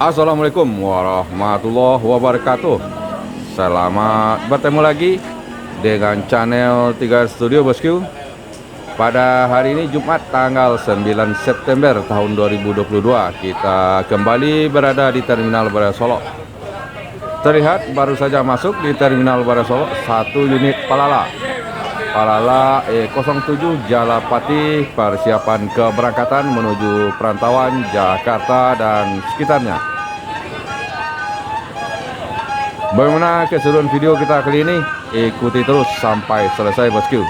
Assalamualaikum warahmatullahi wabarakatuh. Selamat bertemu lagi dengan channel 3 Studio Bosku. Pada hari ini Jumat tanggal 9 September tahun 2022, kita kembali berada di Terminal Baraya Solok. Terlihat baru saja masuk di Terminal Baraya Solok satu unit Palala E07 Jalapati, persiapan keberangkatan menuju perantauan Jakarta dan sekitarnya. Bagaimana keseruan video kita kali ini? Ikuti terus sampai selesai bosku.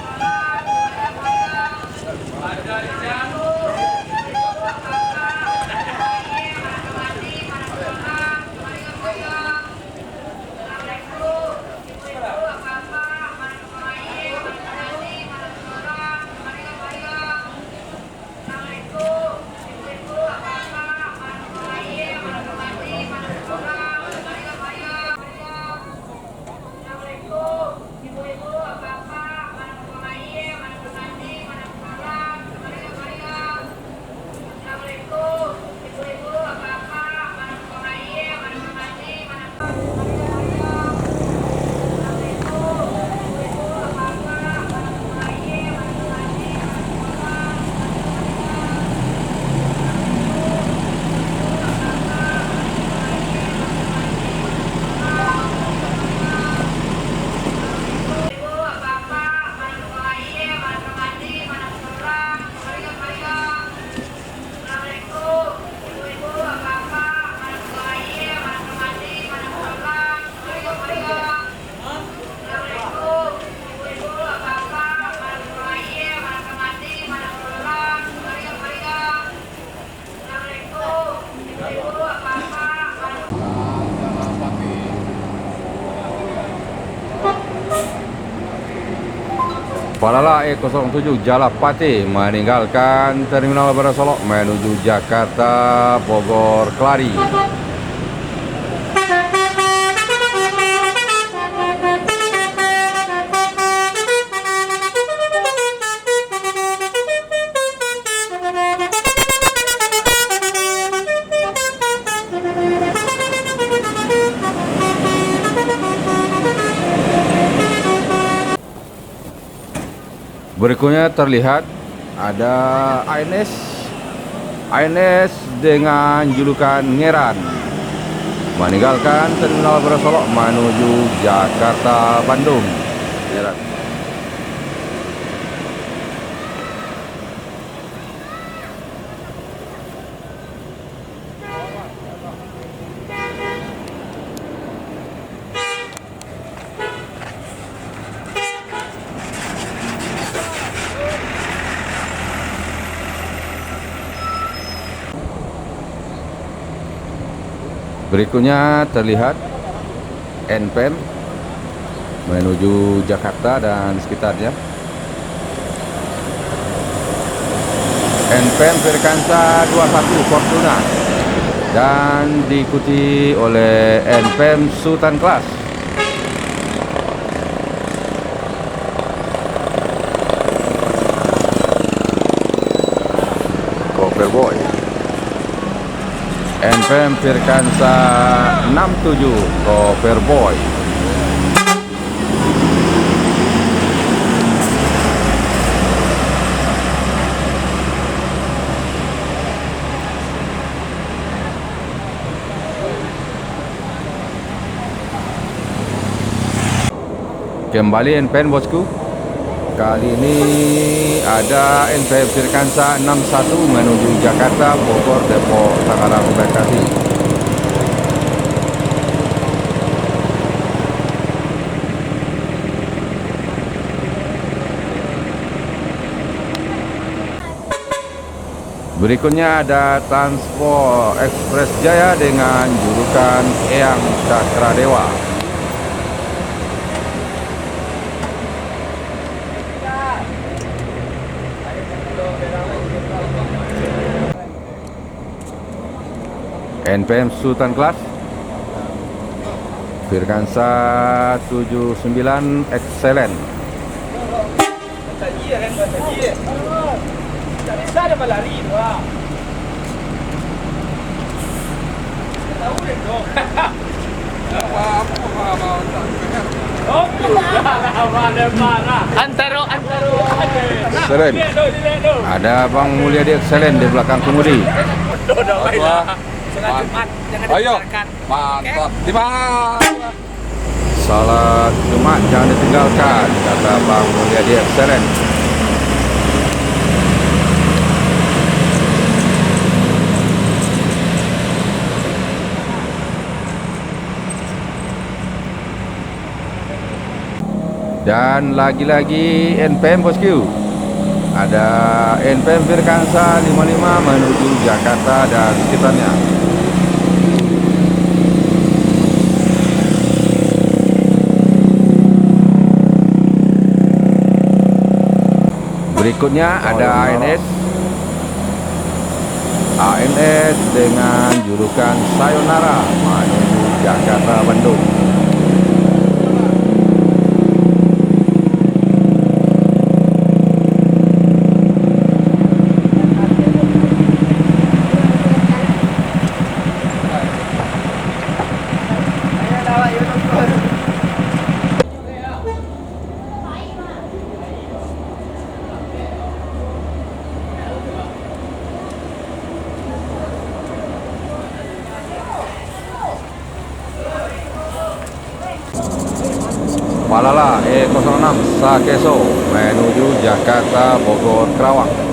Palala E07 Jalapati meninggalkan Terminal Baraya Solok menuju Jakarta, Bogor, Kelari. Berikutnya terlihat ada ANS dengan julukan Ngeran meninggalkan Terminal Baraya Solok menuju Jakarta, Bandung. Ngeran. Berikutnya terlihat NPM menuju Jakarta dan sekitarnya. NPM Firkansa 21 Fortuna dan diikuti oleh NPM Sultan Class. Copperboy. NPM Firkansa 67 Copperboy. Kembali NPM bosku. Kali ini ada NPM Firkansa 61 menuju Jakarta, Bogor, Depok, Tangerang, Bekasi. Berikutnya ada Transport Express Jaya dengan julukan Eyang Cakradewa. NPM Sultan Class Firkansa 79 Excellent. Antaro. Selen. Ada Bang Mulyadi Selen di belakang kemudi. Ayo, mantap. Di mana? Salat Jumat jangan ditinggalkan, kata Bang Mulyadi Selen. Dan lagi-lagi NPM bosku. Ada NPM Firkansa 55 menuju Jakarta dan sekitarnya. Berikutnya ada ANS dengan julukan Sayonara menuju Jakarta Bandung. Palala E06 Sakeso menuju Jakarta Bogor Kerawang.